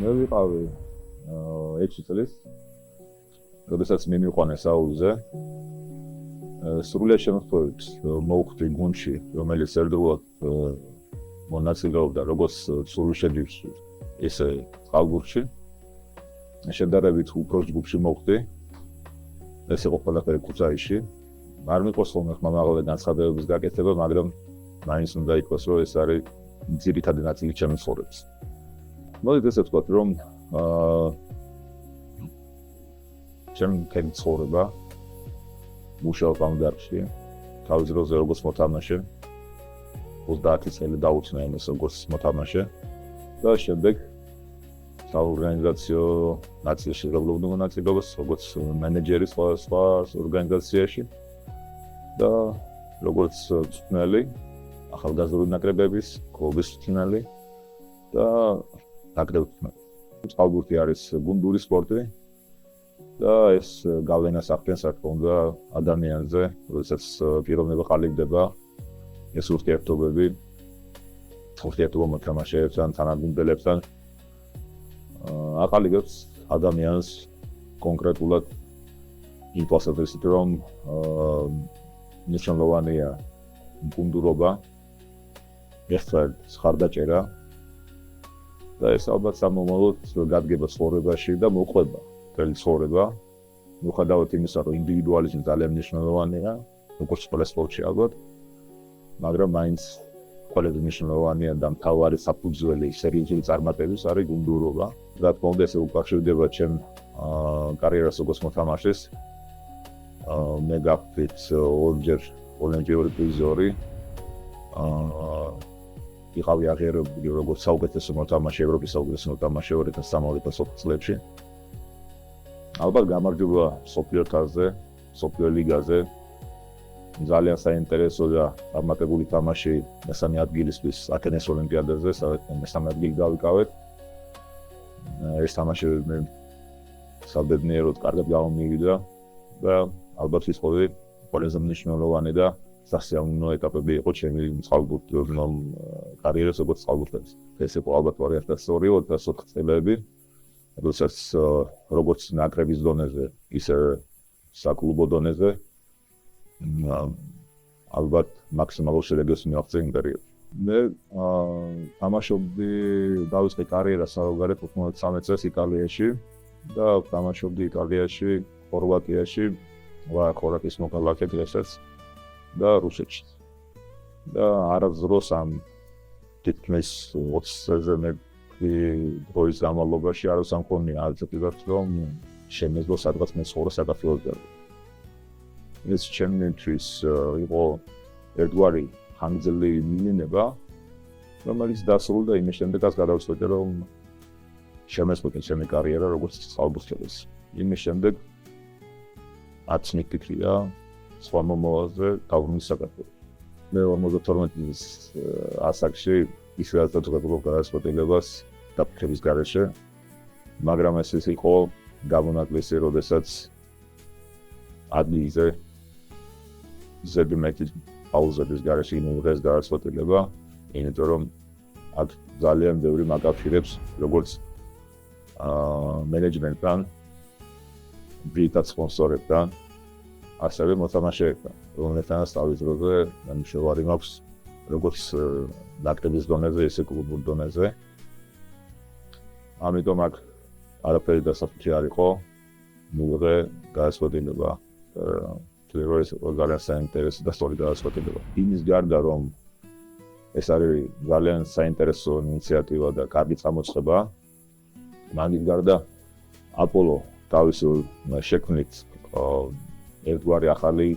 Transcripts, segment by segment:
მე ვიყავი 6 წლის, როდესაც მიმიყვანე საულზე. სრულიად შემოსავლით მოვხვდი გუნდში, რომელიც ერთდროულად მონაწილეობდა როგორც სულუშეჯიბში, ისე წყალბურთში. შედარებით უფრო ჯგუფში მოვხვდი. ეს იყო ყველაფერი ქუთაისში. არ მიყვარს ხოლმე ხმამაღალი განცხადებების გაკეთება, მაგრამ მაინც უნდა იყოს, რომ ეს არის ძირითადი ნაწილი ჩემი ცხოვრების. მოდით ესე ვთქვათ, რომ ჩემი კენ ცხოვრება მუშაობ ამ დარგში, თავის დროზე როგორც მოთამაშე, 30 წელი დაუწნა იმას როგორც მოთამაშე და შემდეგ საორგანიზაციო ნაწილში ვიღებდი მონაწილეობას, როგორც მენეჯერი სხვა ორგანიზაციაში და როგორც მწვრთნელი, ახალგაზრდული ნაკრებების, კლუბის მწვრთნელი და ნაკრების მწვრთნელი. წყალბურთი არის გუნდური სპორტი და ეს გავლენას ახდენს რა თქმა უნდა ადამიანზე, როდესაც პიროვნება ყალიბდება, ეს ურთიერთობები მოთამაშეებთან, თანადგუნდებლებთან აყალიბებს ადამიანს კონკრეტულად იმ პასადრისით, რომ მნიშვნელოვანია გუნდურობა, ერთად ხარდაჭერა და ეს ალბათ სამომავლოდ გადგება ცხოვრებაში და მოყვება მთელი ცხოვრება. მიუხედავად იმისა, რომ ინდივიდუალიზმი ძალიან მნიშვნელოვანია, როგორც ყველა სპორტში ალბათ, მაგრამ მაინც ყველაზე მნიშვნელოვანია და მთავარი საფუძველი სერიოზული წარმატების არის გუნდურობა. რა თქმა უნდა, ეს უკავშირდება ჩემ კარიერას როგორც მოთამაშეს. მე გავხდით ორჯერ ოლიმპიური პრიზორი. იყავი აღიარებული როგორც საუკეთესო მოთამაშე, ევროპის საუკეთესო მოთამაშე 2013 წლებში. ალბათ გამარჯვება მსოფლიო თასზე, მსოფლიო ლიგაზე. ძალიან საინტერესო და წარმატებული თამაში მესამე ადგილისთვის ათენეს ოლიმპიადაზე, სადაც მესამე ადგილი გავიკავეთ. ეს თამაში მე საბედნიეროდ კარგად გამომივიდა და ალბათ ის ყველაზე მნიშვნელოვანი და სასიამოვნო ეტაპები იყო ჩემი წყალბურთი კარიერას როგორც წყალბურთელის. ეს იყო ალბათ 2002-2004 წლები, როდესაც როგორც ნაკრების დონეზე, ისე საკლუბო დონეზე ალბათ მაქსიმალურ შედეგებს მივაღწია იმ პერიოდში. მე თამაშობდი დავიწყე კარიერა საერთოდ 93 წელს იტალიაში და თამაშობდი იტალიაში, ხორვატიაში, ხორვატიის მოქალაქედ დღესაც და რუსეთში. და არასდროს ამ თითქმის 20 წელზე მე დროის განმავლობაში არ სამქონია აზრით, რომ შემეძლო სადღაც მე ცხოვრა საქართველოში. ეს ჩემთვის იყო ერთგვარი ხანგრძლივი მილინება, რომელიც დასრულდა იმის შემდეგაც გადავწყვიტე, რომ შემეცვლე ჩემი კარიერა როგორც წყალბურთელის. იმის შემდეგ არც მიფიქრია სხვა მომავალზე დავრნის საქართველოს. მე 52 ასაკში ისედაც ვიღებულობ გადაწყვეტილებას დაფიქრების გარეშე, მაგრამ ეს იყო გამონაკლისი, როდესაც ადგილზე ზედმეტი პაუზების გარეშე იმიღეს გადაწყვეტილება, იმიტომ რომ აქ ძალიან ბევრი მაკავშირებს, როგორც მენეჯმენტთან, ბიუტეტ სპონსორებთან, ასევე მოთამაშეებთან, რომელთანაც თავის დროზე მნიშვნელოვანი მაქვს როგორც ნაკრების დონეზე, ისე კლუბურ დონეზე. ამიტომ აქ არაფერი დასაფუთი არ იყო, მივიღე გადაწყვეტილება. ეს ძალიან საინტერესო და სწორი გადაწყვეტილება. იმის გარდა, რომ ეს არის ძალიან საინტერესო ინიციატივა და კარგი წამოწყება, მაგის გარდა აპოლო თავისი შექმნით ერთგვარი ახალი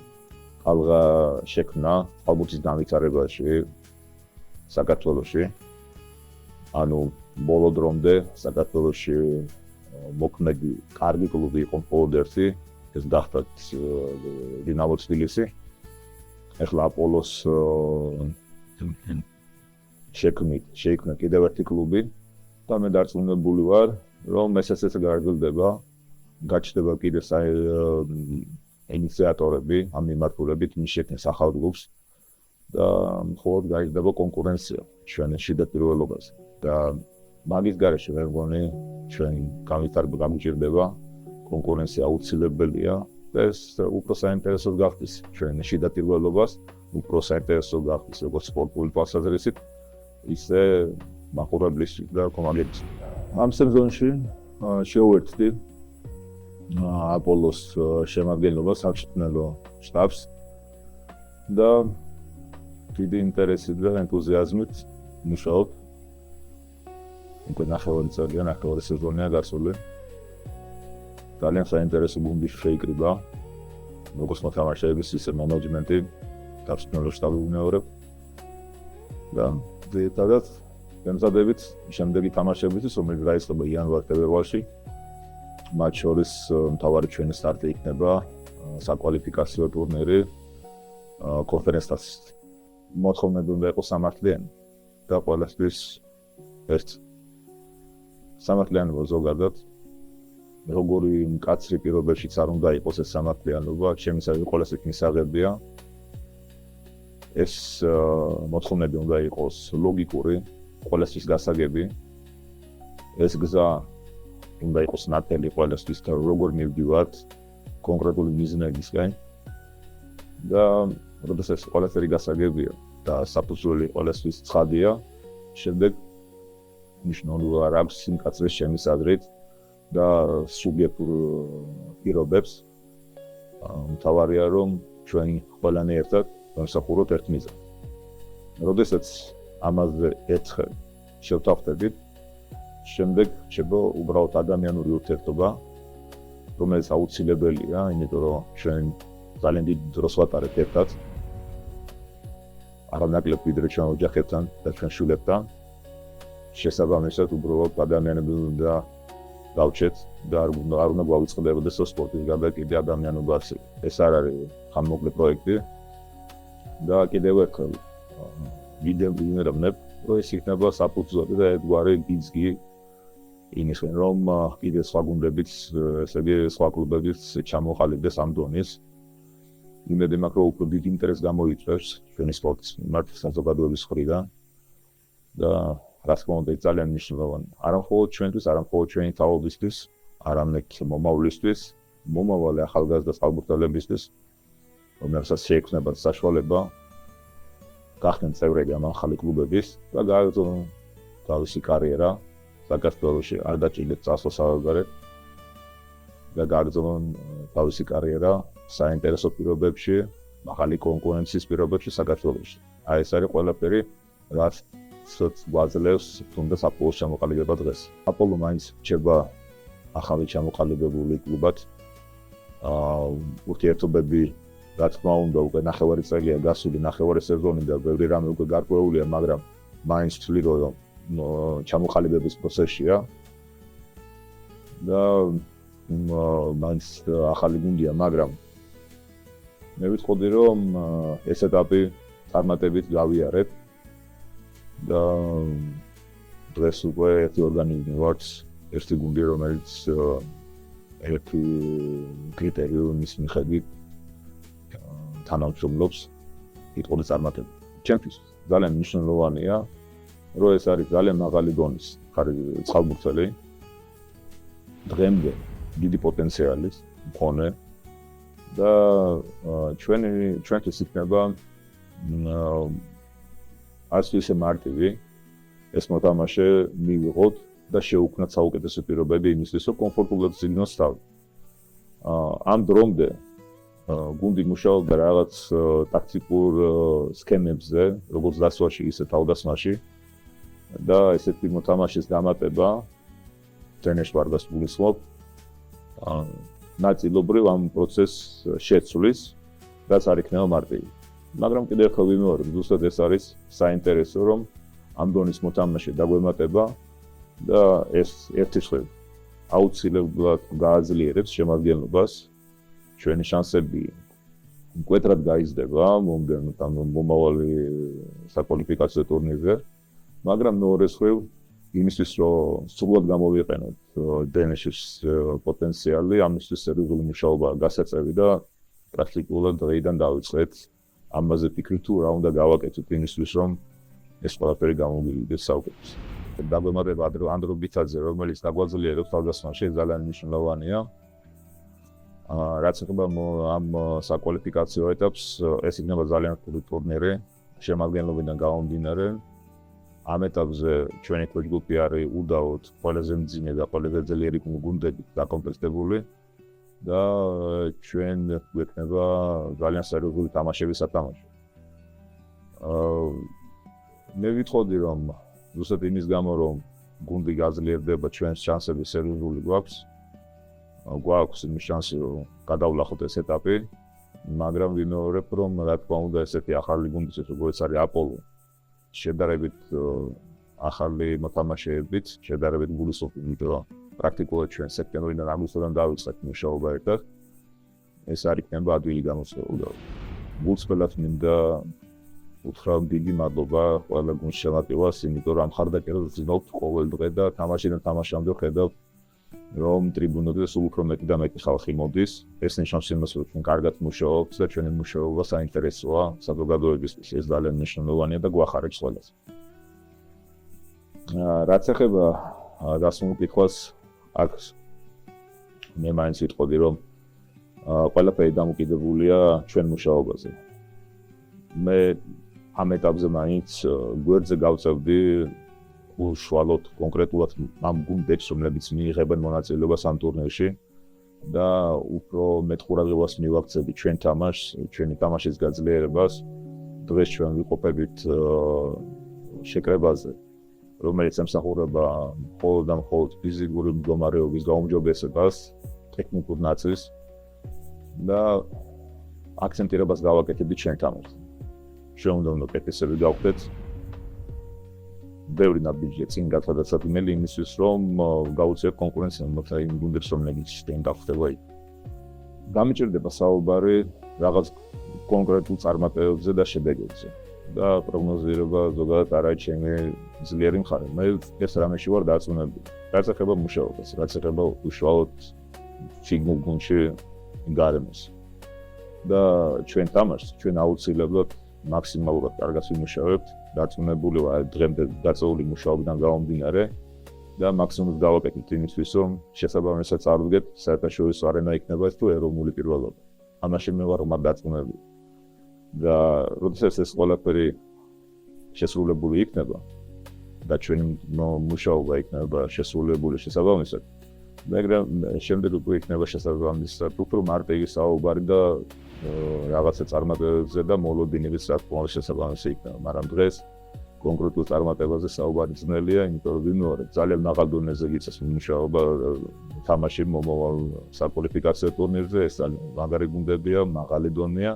ალღა შექმნა ალბურთის განვითარებაში საქართველოში. ანუ ბოლო დრომდე საქართველოში მოქმედი კარგი კლუბი იყო მხოლოდ ერთი, ეს გახდა დინამო თბილისი. ახლა აპოლოს შექმნა კიდევ ერთი კლუბი და მე დარწმუნებული ვარ, რომ ესეც გაგრძელდება, გაჩნდება კიდევ ინიციატორები, ამ მიმართულებით მის შექმნას ახალ კლუბს და მხოლოდ გაიზრდება კონკურენცია ჩვენში და პირველობაზე. და მაგის გარეშე მე მგონი ჩვენი განვითარება გამიჭირდება, კონკურენცია აუცილებელია და ეს უფრო საინტერესო გახდეს ჩვენი შიდა პირველობას, უფრო საინტერესო გახდეს როგორც სპორტული თვალსაზრისით, ისე მაყურებლისთვის და კომაგების. ამ სეზონში შევერთდი აპოლოს შემადგენლობას, სამშობლო შტაბს და დიდი ინტერესით და ენთუზიაზმით მუშაობ. უკვე ნახევარი წელია, ნახევარი სეზონია გასული. ძალიან საინტერესო გუნდი შეიკრიბა, როგორც მოთამაშეების, ისე მენეჯმენტი, სამშობლო შტაბი ვიმეორებ და ძირითადად გემზადებით შემდეგი თამაშებისთვის, რომელიც დაიწყება იანვარ-ფევრალში. მათ შორის მთავარი ჩვენი სტარტი იქნება საკვალიფიკაციო ტურნირი კონფერენციის. მოთხოვნები უნდა იყოს სამართლიანი და ყველასთვის ერთ სამართლიანობა ზოგადად როგორი მკაცრი პირობებშიც არ უნდა იყოს ეს სამართლიანობა, შემისავი ყველასთვის მისაღებია. ეს მოთხოვნები უნდა იყოს ლოგიკური, ყველასთვის გასაგები. ეს გზა უნდა იყოს ნათელი ყველასთვის და როგორ მივდივართ კონკრეტული მიზნებისკენ და როდესაც ყველაფერი გასაგებია და საფუძველი ყველასთვის ცხადია, შემდეგ მნიშვნელობა არ აქვს სიმკაცრის შემისადრით და სუბიექტურ პირობებს. მთავარია რომ ჩვენი ყველანი ერთად განსახუროთ ერთ მიზანს. როდესაც ამაზე ერთხელ შევთავაზებით, შემდეგ შევა უბრალოდ ადამიანური ურთიერთობა, რომელიც აუცილებელია, იმიტომ რომ ჩვენ ძალიან დიდ დროს ვატარებთ ერთად. არანაკლებ ვიდრე ჩვენ ოჯახებთან და ჩვენ შვილებთან. შესაბამისად, უბრალოდ ადამიანები უნდა დავჩეთ და არ უნდა გვავიწყდებოდეს სპორტის გარდა კიდე ადამიანობა ასე. ეს არ არის ხანმოკლე პროექტი და კიდევ ერთხელ ვიმეორებ, რომ ეს იქნება საფუძველი და ერთგვარი გიზგი იმისკენ, რომ კიდე სხვა გუნდებიც, ესე იგი სხვა კლუბებიც ჩამოყალიბდეს ამ დონის. იმედი მაქვს, რომ უფრო დიდ ინტერესს გამოიწვევს ჩვენი სპორტის მიმართ საზოგადოების მხრიდან და რა თქმა უნდა, ძალიან მნიშვნელოვანია. არა მხოლოდ ჩვენთვის, არა მხოლოდ ჩვენი თაობისთვის, არამედ მომავლისთვის, მომავალი ახალგაზრდა წყალბურთელებისთვის, რომელსაც შეექმნებათ საშუალება გახდნენ წევრები ამ ახალი კლუბების და გააგრძელონ თავისი კარიერა საქართველოში, არ დაჭირდეთ წასვლა საზღვარგარეთ და გააგრძელონ თავისი კარიერა საინტერესო პირობებში, ახალი კონკურენციის პირობებში საქართველოში. აი ეს არის ყველაფერი, რაც გვაძლევს თუნდაც აპოლოს ჩამოყალიბება დღეს. აპოლო მაინც რჩება ახალი ჩამოყალიბებული კლუბად. ურთიერთობები რა თქმა უნდა უკვე ნახევარი წელია გასული, ნახევარი სეზონი და ბევრი რამე უკვე გარკვეულია, მაგრამ მაინც ვთვლი რომ ჩამოყალიბების პროცესშია და მაინც ახალი გუნდია, მაგრამ მე ვიტყოდი რომ ეს ეტაპი წარმატებით გავიარეთ და დღეს უკვე ერთი ორგანიზმი ვართ, ერთი გუნდი, რომელიც ერთი კრიტერიუმის მიხედვით თანამშრომლობს იტყოდი წარმატებით. ჩემთვის ძალიან მნიშვნელოვანია, რომ ეს არის ძალიან მაღალი დონის წყალბურთელი, დღემდე დიდი პოტენციალის მქონე და ჩვენთვის იქნება არც ისე მარტივი ეს მოთამაშე მივიღოთ და შეუქმნათ საუკეთესო პირობები იმისთვის, რომ კომფორტულად ზრუნოს თავი. ამ დრომდე გუნდი მუშაობდა რაღაც ტაქტიკურ სქემებზე, როგორც დასვაში, ისე თავდასხმაში და ესეთი მოთამაშის დამატება ტრენერს ვარდას გულისხმობ. ნაწილობრივ ამ პროცესს შეცვლის, რაც არ იქნება მარტივი. მაგრამ კიდევ ერთხელ ვიმეორებ, ზუსტად ეს არის საინტერესო, რომ ამ დონის მოთამაშე დაგვემატება და ეს ერთი ხელ აუცილებლად გააძლიერებს შემადგენლობას. ჩვენი შანსები მკვეთრად გაიზრდება მომავალი საკვალიფიკაციო ტურნირზე, მაგრამ მეორე მხრივ იმისთვის, რომ სრულად გამოვიყენოთ დნშ-ის პოტენციალი, ამისთვის სერიოზული მუშაობა გასაწევი და პრაქტიკულად დღეიდან დავიწყეთ ამაზე ფიქრი თუ რა უნდა გავაკეთოთ იმისთვის, რომ ეს ყველაფერი გამოვიდდეს საუკეთესო. დაგვემატება ანდრო ბიცაძე, რომელიც დაგვაძლიერებს თავდასხმაში, ძალიან მნიშვნელოვანია. რაც ეხება ამ საკვალიფიკაციო ეტაპს, ეს იქნება ძალიან რთული ტურნირი, შემადგენლობიდან გამომდინარე. ამ ეტაპზე ჩვენი ჯგუფი არის უდაოდ ყველაზე მძიმე და ყველაზე ძლიერი გუნდებით დაკომპლექტებული და ჩვენ გვექნება ძალიან სერიოზული თამაშები სათამაშო. მე ვიტყოდი რომ ზუსტად იმის გამო რომ გუნდი გაძლიერდება, ჩვენს შანსები სერიოზული გვაქვს იმის შანსი რომ გადავლახოთ ეს ეტაპი, მაგრამ ვიმეორებ რომ რა თქმა უნდა ესეთი ახალი გუნდის როგორც არის აპოლო შედარებით ახალი მოთამაშეებით, შედარებით გულისხმობ, იმიტომ რომ პრაქტიკულად ჩვენ სექტემბრიდან აგვისტოდან დავიწყეთ მუშაობა ერთად. ეს არ იქნება ადვილი გამოსწორება. გულწრფელად მინდა უთხრა დიდი მადლობა ყველა გუნდს შემატევას, იმიტომ რომ ამ ხარდაჭერას ვზნობთ ყოველ დღე და თამაშიდან თამაშამდე ხედავ რომ ტრიბუნებზე სულ უფრო მეტი და მეტი ხალხი მოდის. ეს ნიშნავს იმას, რომ ჩვენ კარგად მუშაობთ და ჩვენი მუშაობა საინტერესოა საზოგადოებისთვის. ეს ძალიან მნიშვნელოვანია და გვახარებს ყველას. რაც ეხება დასმულ კითხვას, აქ მე მაინც ვიტყოდი, რომ ყველაფერი დამოკიდებულია ჩვენ მუშაობაზე. მე ამ ეტაპზე მაინც გვერდზე გავწევდი უშუალოდ კონკრეტულად ამ გუნდებს, რომლებიც მიიღებენ მონაწილეობას ამ ტურნირში და უფრო მეტ ყურადღებას მივაქცევდი ჩვენ თამაშს, ჩვენი თამაშის გაძლიერებას. დღეს ჩვენ ვიყოფებით შეკრებაზე, რომელიც ემსახურება მხოლოდ და მხოლოდ ფიზიკური მდგომარეობის გაუმჯობესებას, ტექნიკურ ნაწილს და აქცენტირებას გავაკეთებთ ჩვენ თამაშს. ჩვენ უნდა უკეთესები გავხდეთ. ბევრი ნაბიჯია წინ გათვალისწინებთ იმელი იმისთვის, რომ გაუწიოთ კონკურენცია იმ გუნდებს, რომლებიც შენ დახდება იქ. გამიჭირდება საუბარი რაღაც კონკრეტულ წარმატებებზე და შედეგებზე და პროგნოზირება ზოგადად არ არის ჩემი ძლიერი მხარე. მე ეს რამეში ვარ დარწმუნებული. რაც ეხება მუშაობას, რაც ეხება უშუალოდ სიგნალ გუნდში გარემოს. და ჩვენ თამაშს, ჩვენ აუცილებლად მაქსიმალურად კარგად ვიმუშავებთ. დარწმუნებული ვარ დღემდე გაწეული მუშაობიდან გამომდინარე და მაქსიმუმს გავაკეთებთ იმისთვის, რომ შესაბამისად წარუდგეთ საერთაშორისო არენა იქნება ეს თუ ეროვნული პირველობა. ამაში მე ვარ რომ დარწმუნებული. და როდესაც ეს ყველაფერი შესრულებული იქნება და ჩვენი მუშაობა იქნება შესრულებული შესაბამისად, მაგრამ შემდეგ უკვე იქნება შესაბამისად უფრო მარტივი საუბარი და რაღაცა წარმატებებზე და მოლოდინების საკმაოდ შესაბამისი იქნება, მაგრამ დღეს კონკრეტულ წარმატებაზე საუბარი ძნელია, იმიტომ რომ ვიმეორებ ძალიან მაღალ დონეზე გიწევს მუშაობა თამაში მომავალ საკვალიფიკაციო ტურნირზე, ეს მაგარი გუნდებია, მაღალი დონეა.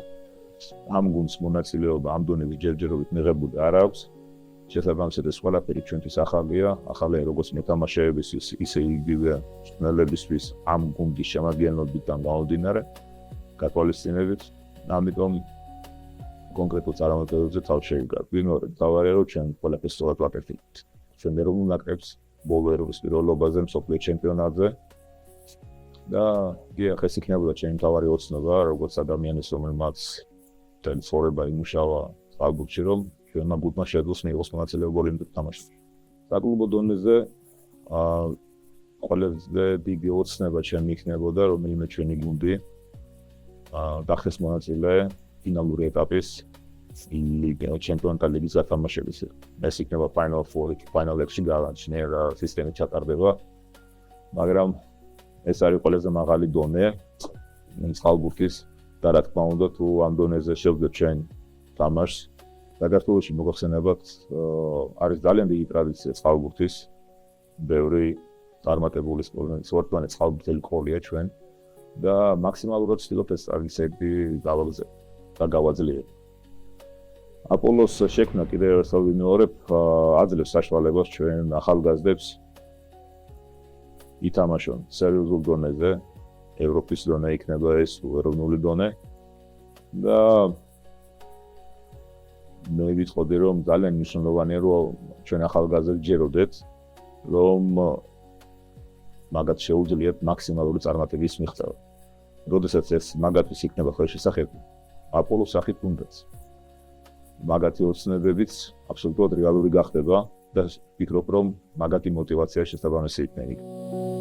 ამ გუნდს მონაწილეობა ამ დონეზე ჯერჯერობით მიღებული არ აქვს. შესაბამისად ეს ყველაფერი ჩვენთვის ახალია, ახალია როგორც მოთამაშეებისთვის, ისე იგივე მწვრთნელებისთვის ამ გუნდის შემადგენლობიდან გამომდინარე. გათვალისწინებით, ამიტომ კონკრეტულ წარმატებებზე თავს შევიკავებ. ვიმეორებ, თავარია რომ ჩვენ ყველაფერს სწორად ვაკეთებთ. ჩვენ ეროვნულ ნაკრებს ბოლო ეროვნულ პირველობაზე, მსოფლიო ჩემპიონატზე და დიახ, ეს იქნებოდა ჩემი მთავარი ოცნება, როგორც ადამიანის, რომელმაც ცხოვრება იმუშავა ალბათში, რომ ჩვენმა გუნდმა შეძლოს მიიღოს მონაწილეობა ოლიმპიურ თამაშებში. საკლუბო დონეზე ყველაზე დიდი ოცნება ჩემი იქნებოდა, რომელიმე ჩვენი გუნდი დახდეს მონაწილე ფინალური ეტაპის ჩემპიონთა ლიგის გათამაშების. ეს იქნება Final Four, Final X-ში გავაჩნია სისტემით ჩატარდება, მაგრამ ეს არის ყველაზე მაღალი დონე წყალბურთის და რა თქმა უნდა თუ ამ დონეზე შევდგეთ ჩვენ თამაშს, საქართველოში მოგახსენებათ არის ძალიან დიდი ტრადიცია წყალბურთის, ბევრი წარმატებული სპორტსმენი წყალბურთელი ყოლია ჩვენ და მაქსიმალურად ვცდილობთ ეს ტრადიციები გავაგზავნოთ და გავაძლიეროთ. აპოლოს შექმნა კიდევ ერთხელ ვიმეორებ, აძლევს საშუალებას ჩვენ ახალგაზრდებს ითამაშონ სერიოზულ დონეზე, ევროპის დონე იქნება ეს, ეროვნული დონე და მე ვიტყოდი რომ ძალიან მნიშვნელოვანია რომ ჩვენ ახალგაზრდებს ჯეროდეთ, რომ მაგათ შეუძლიათ მაქსიმალური წარმატების მიღწევა. როდესაც ეს მაგათთვის იქნება ხელშესახები, აპოლოს სახით უნდაც. მაგათი ოცნებებიც აბსოლუტურად რეალური გახდება და ვფიქრობ, რომ მაგათი мотиваცია შესაბამისი იქნება.